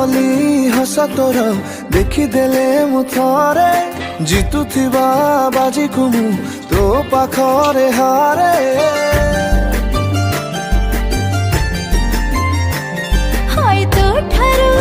कली हस तोर देखीदेले मु थरे जितुथिबा बाजी को मु तो पाखरे हारे। हाय तो ठारू